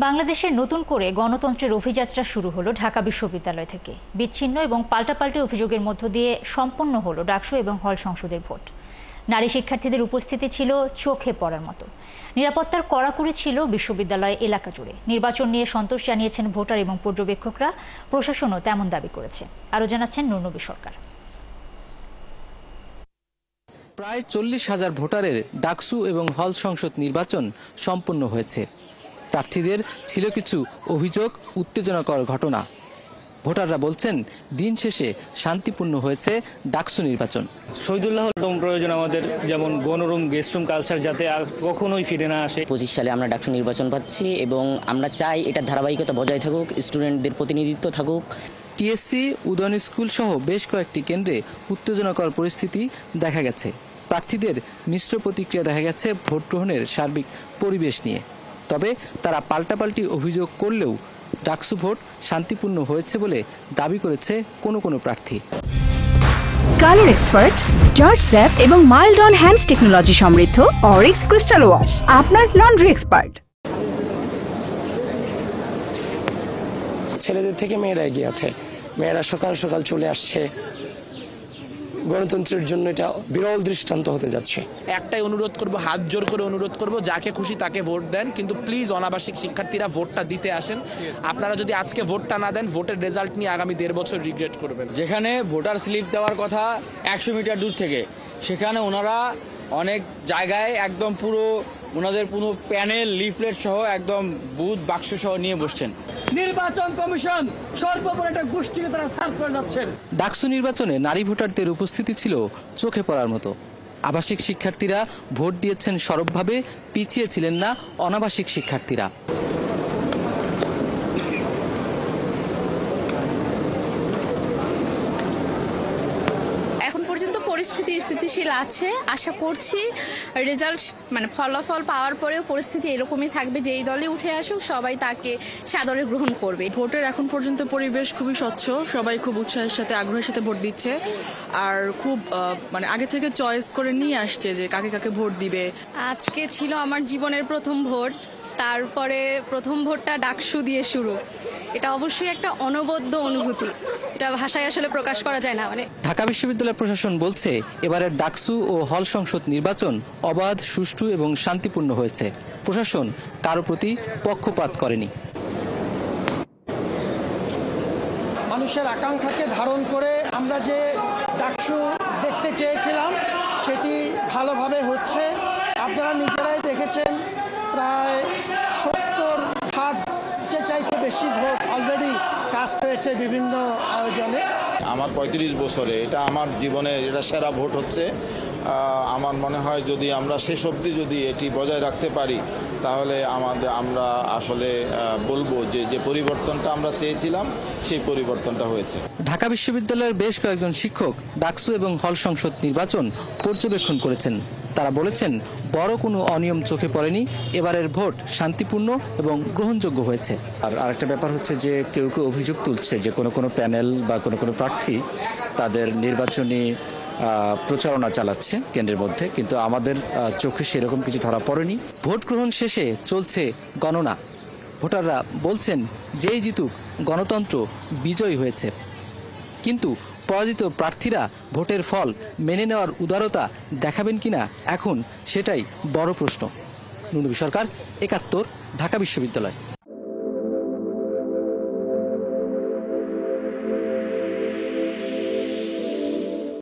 বাংলাদেশের নতুন করে গণতন্ত্রের অভিযাত্রা শুরু হলো ঢাকা বিশ্ববিদ্যালয় থেকে। বিচ্ছিন্ন এবং পাল্টাপাল্টি অভিযোগের মধ্য দিয়ে সম্পন্ন হলো ডাকসু এবং হল সংসদের ভোট। নারী শিক্ষার্থীদের উপস্থিতি ছিল চোখে পড়ার মতো। নিরাপত্তার কড়াকড়ি ছিল বিশ্ববিদ্যালয় এলাকা জুড়ে। নির্বাচন নিয়ে সন্তোষ জানিয়েছেন ভোটার এবং পর্যবেক্ষকরা, প্রশাসনও তেমন দাবি করেছে। আরও জানাচ্ছেন নুরনবী সরকার। প্রায় 40,000 ভোটারের ডাকসু এবং হল সংসদ নির্বাচন সম্পন্ন হয়েছে। প্রার্থীদের ছিল কিছু অভিযোগ, উত্তেজনাকর ঘটনা। ভোটাররা বলছেন দিন শেষে শান্তিপূর্ণ হয়েছে ডাকসু নির্বাচন। শহীদুল্লাহ প্রয়োজন আমাদের, যেমন গণরুম গেস্ট রুম কালচার যাতে আর কখনোই ফিরে না আসে। 25 সালে আমরা ডাকসু নির্বাচন পাচ্ছি এবং আমরা চাই এটা ধারাবাহিকতা বজায় থাকুক, স্টুডেন্টদের প্রতিনিধিত্ব থাকুক। টিএসসি, উদয়ন স্কুল সহ বেশ কয়েকটি কেন্দ্রে উত্তেজনাকর পরিস্থিতি দেখা গেছে। প্রার্থীদের মিশ্র প্রতিক্রিয়া দেখা গেছে ভোট গ্রহণের সার্বিক পরিবেশ নিয়ে। তবে তারা পাল্টাপাল্টি অভিযোগ করলেও ডাকসু ভোট শান্তিপূর্ণ হয়েছে বলে দাবি করেছে কোনো প্রার্থী। কালার এক্সপার্ট, জর্জ স্যাপ এবং মাইল্ড অন হ্যান্ডস টেকনোলজি সমৃদ্ধ অরিক্স ক্রিস্টাল ওয়াশ আপনার লন্ড্রি এক্সপার্ট। ছেলেদের থেকে মেয়েরা এগিয়ে আছে। মেয়েরা সকাল সকাল চলে আসছে। গণতন্ত্রের জন্য এটা বিরল দৃষ্টান্ত হতে যাচ্ছে। একটাই অনুরোধ করব, হাত জোর করে অনুরোধ করব, যাকে খুশি তাকে ভোট দেন, কিন্তু প্লিজ অনাবাসিক শিক্ষার্থীরা ভোটটা দিতে আসেন। আপনারা যদি আজকে ভোটটা না দেন, ভোটের রেজাল্ট নিয়ে আগামী 1.5 বছর রিগ্রেট করবেন। যেখানে ভোটার স্লিপ দেওয়ার কথা 100 মিটার দূর থেকে, সেখানে ওনারা অনেক জায়গায় একদম ওনাদের পুরো প্যানেল, লিফলেট সহ একদম বুথ বাক্স সহ নিয়ে বসছেন। নির্বাচন কমিশন সর্বোপরি একটা গোষ্ঠীকে তারা সার্ভ করে যাচ্ছেন। ডাকসু নির্বাচনে নারী ভোটারদের উপস্থিতি ছিল চোখে পড়ার মতো। আবাসিক শিক্ষার্থীরা ভোট দিয়েছেন সরবভাবে, পিছিয়ে ছিলেন না অনাবাসিক শিক্ষার্থীরা। এখন পর্যন্ত পরিস্থিতি স্থিতিশীল আছে। আশা করছি রেজাল্ট ফলাফল পাওয়ার পরেও পরিস্থিতি এরকমই থাকবে, যেই দলে উঠে আসুক সবাই তাকে সাদরে গ্রহণ করবে। ভোটের এখন পর্যন্ত পরিবেশ খুবই স্বচ্ছ, সবাই খুব উৎসাহের সাথে আগ্রহের সাথে ভোট দিচ্ছে, আর খুব আগে থেকে চয়েস করে নিয়ে আসছে যে কাকে কাকে ভোট দিবে। আজকে ছিল আমার জীবনের প্রথম ভোট, তারপরে প্রথম ভোটটা ডাকসু দিয়ে শুরু। এটা অবশ্যই একটা অনবদ্য অনুভূতি, এটা ভাষায় আসলে প্রকাশ করা যায় না। ঢাকা বিশ্ববিদ্যালয় প্রশাসন বলছে এবারের ডাকসু ও হল সংসদ নির্বাচন অবাধ, সুষ্ঠু এবং শান্তিপূর্ণ হয়েছে। প্রশাসন কারো প্রতি পক্ষপাত করেনি। মানুষের আকাঙ্ক্ষাকে ধারণ করে আমরা যে ডাকসু দেখতে চেয়েছিলাম সেটি ভালোভাবে হচ্ছে। আপনারা নিজেরাই দেখেছেন, প্রায় 70 চাইতে বেশি ভোট অলরেডি কাস্ট হয়েছে বিভিন্ন আয়োজনে। আমার 35 বছরে এটা আমার জীবনে এটা সেরা ভোট হচ্ছে। আমার মনে হয় যদি আমরা শেষ অবধি যদি এটি বজায় রাখতে পারি, তাহলে আমরা আসলে বলবো যে পরিবর্তনটা আমরা চেয়েছিলাম সেই পরিবর্তনটা হয়েছে। ঢাকা বিশ্ববিদ্যালয়ের বেশ কয়েকজন শিক্ষক ডাকসু এবং হল সংসদ নির্বাচন পর্যবেক্ষণ করেছেন। তারা বলেছেন বড় কোনো অনিয়ম চোখে পড়েনি, এবারের ভোট শান্তিপূর্ণ এবং গ্রহণযোগ্য হয়েছে। আর আরেকটা ব্যাপার হচ্ছে যে কেউ অভিযোগ তুলছে যে কোনো প্যানেল বা কোনো প্রার্থী তাদের নির্বাচনী প্রচারণা চালাচ্ছে কেন্দ্রের মধ্যে, কিন্তু আমাদের চোখে সেরকম কিছু ধরা পড়েনি। ভোট গ্রহণ শেষে চলছে গণনা। ভোটাররা বলছেন যেই জিতুক গণতন্ত্র বিজয়ী হয়েছে, কিন্তু পরাজিত প্রার্থীরা ভোটের ফল মেনে নেওয়ার উদারতা দেখাবেন কিনা এখন সেটাই বড় প্রশ্ন। নুরনবী সরকার, 71, ঢাকা বিশ্ববিদ্যালয়।